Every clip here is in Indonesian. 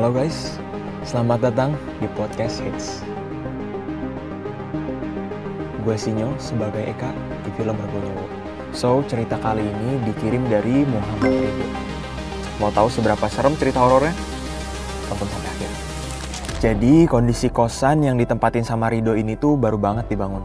Halo guys, selamat datang di podcast Hits. Gue Sinyo sebagai Eka di film Rebonyowo. So, cerita kali ini dikirim dari Muhammad Ridho. Mau tahu seberapa serem cerita horornya? Tonton sampai akhir. Jadi, kondisi kosan yang ditempatin sama Ridho ini tuh baru banget dibangun.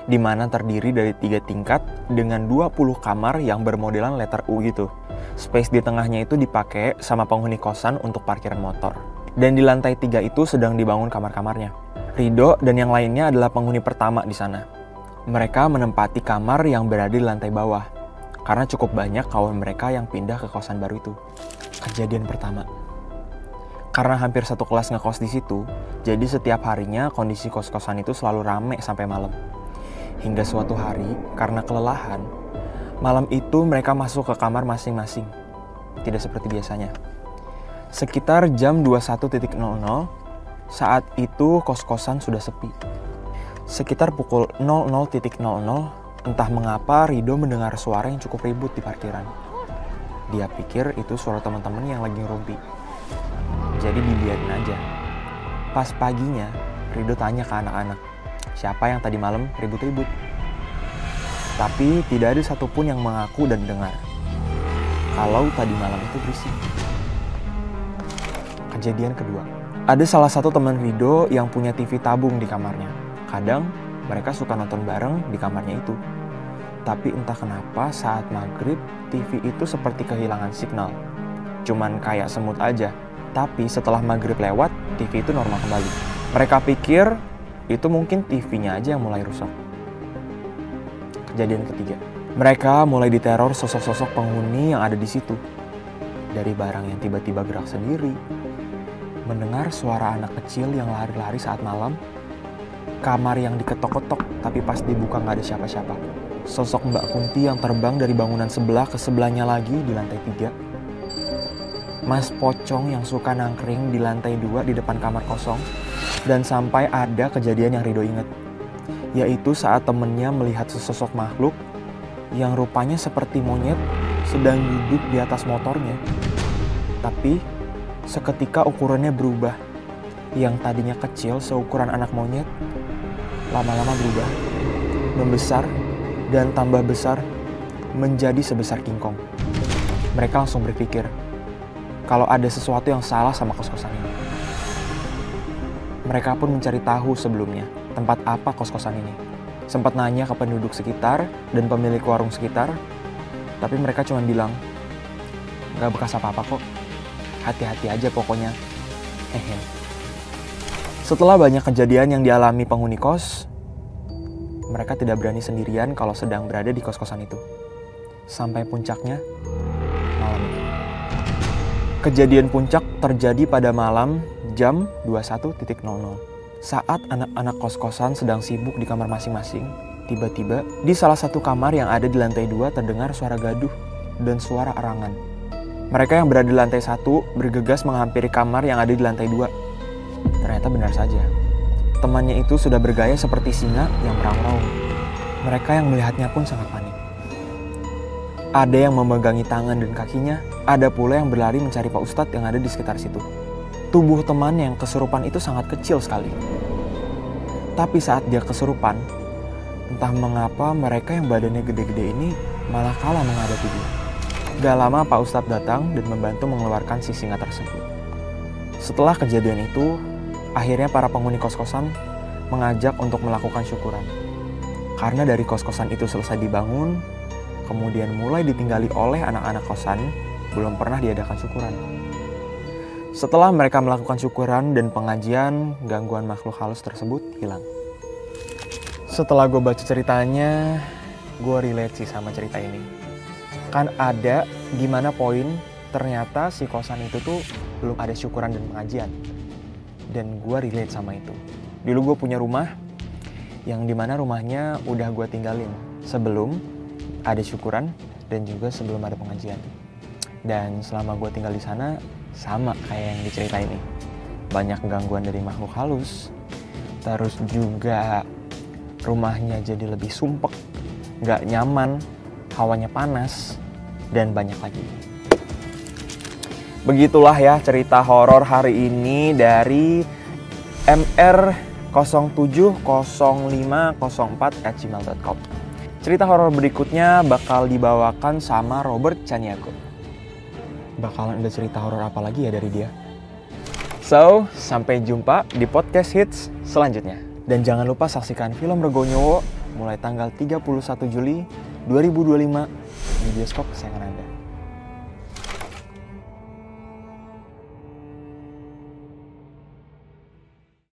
Dimana terdiri dari 3 tingkat dengan 20 kamar yang bermodelan letter U gitu. Space di tengahnya itu dipakai sama penghuni kosan untuk parkiran motor. Dan di lantai 3 itu sedang dibangun kamar-kamarnya. Ridho dan yang lainnya adalah penghuni pertama di sana. Mereka menempati kamar yang berada di lantai bawah. Karena cukup banyak kawan mereka yang pindah ke kosan baru itu. Kejadian pertama. Karena hampir satu kelas ngekos di situ, jadi setiap harinya kondisi kos-kosan itu selalu rame sampai malam. Hingga suatu hari, karena kelelahan, malam itu mereka masuk ke kamar masing-masing. Tidak seperti biasanya. Sekitar jam 21.00, saat itu kos-kosan sudah sepi. Sekitar pukul 00.00, entah mengapa Ridho mendengar suara yang cukup ribut di parkiran. Dia pikir itu suara teman-teman yang lagi ngerumpi. Jadi dibiarin aja. Pas paginya, Ridho tanya ke anak-anak, siapa yang tadi malam ribut-ribut? Tapi tidak ada satupun yang mengaku dan dengar kalau tadi malam itu berisik. Kejadian kedua. Ada salah satu teman Ridho yang punya TV tabung di kamarnya. Kadang mereka suka nonton bareng di kamarnya itu. Tapi entah kenapa saat maghrib TV itu seperti kehilangan signal. Cuman kayak semut aja. Tapi setelah maghrib lewat, TV itu normal kembali. Mereka pikir itu mungkin TV-nya aja yang mulai rusak. Kejadian ketiga. Mereka mulai diteror sosok-sosok penghuni yang ada di situ. Dari barang yang tiba-tiba gerak sendiri, mendengar suara anak kecil yang lari-lari saat malam, kamar yang diketok-ketok tapi pas dibuka nggak ada siapa-siapa. Sosok Mbak Kunti yang terbang dari bangunan sebelah ke sebelahnya lagi di lantai 3. Mas Pocong yang suka nangkring di lantai 2 di depan kamar kosong. Dan sampai ada kejadian yang Ridho ingat, yaitu saat temennya melihat sesosok makhluk yang rupanya seperti monyet sedang duduk di atas motornya. Tapi seketika ukurannya berubah. Yang tadinya kecil seukuran anak monyet, lama-lama berubah, membesar dan tambah besar menjadi sebesar King Kong. Mereka langsung berpikir kalau ada sesuatu yang salah sama kos-kosan ini. Mereka pun mencari tahu sebelumnya, tempat apa kos-kosan ini. Sempat nanya ke penduduk sekitar dan pemilik warung sekitar, tapi mereka cuma bilang, gak bekas apa-apa kok, hati-hati aja pokoknya. Hehe. Setelah banyak kejadian yang dialami penghuni kos, mereka tidak berani sendirian kalau sedang berada di kos-kosan itu. Sampai puncaknya, malam itu. Kejadian puncak terjadi pada malam jam 21.00. Saat anak-anak kos-kosan sedang sibuk di kamar masing-masing, tiba-tiba di salah satu kamar yang ada di lantai 2 terdengar suara gaduh dan suara arangan. Mereka yang berada di lantai 1 bergegas menghampiri kamar yang ada di lantai 2. Ternyata benar saja. Temannya itu sudah bergaya seperti singa yang meraung-raung. Mereka yang melihatnya pun sangat panik. Ada yang memegangi tangan dan kakinya, ada pula yang berlari mencari Pak Ustadz yang ada di sekitar situ. Tubuh teman yang kesurupan itu sangat kecil sekali. Tapi saat dia kesurupan, entah mengapa mereka yang badannya gede-gede ini malah kalah menghadapi dia. Gak lama Pak Ustadz datang dan membantu mengeluarkan si singa tersebut. Setelah kejadian itu, akhirnya para penghuni kos-kosan mengajak untuk melakukan syukuran. Karena dari kos-kosan itu selesai dibangun, kemudian mulai ditinggali oleh anak-anak kosan, belum pernah diadakan syukuran. Setelah mereka melakukan syukuran dan pengajian, gangguan makhluk halus tersebut hilang. Setelah gue baca ceritanya, gue relate sih sama cerita ini. Kan ada gimana poin ternyata si kosan itu tuh belum ada syukuran dan pengajian. Dan gue relate sama itu. Dulu gue punya rumah yang dimana rumahnya udah gue tinggalin sebelum ada syukuran dan juga sebelum ada pengajian. Dan selama gue tinggal di sana, sama kayak yang diceritain ini. Banyak gangguan dari makhluk halus. Terus juga rumahnya jadi lebih sumpek, gak nyaman, hawanya panas, dan banyak lagi. Begitulah ya cerita horor hari ini dari mr070504@gmail.com. Cerita horor berikutnya bakal dibawakan sama Robert Caniago. Bakalan ada cerita horor apa lagi ya dari dia? So, sampai jumpa di podcast hits selanjutnya. Dan jangan lupa saksikan film Rego Nyowo mulai tanggal 31 Juli 2025 di bioskop kesayangan Anda.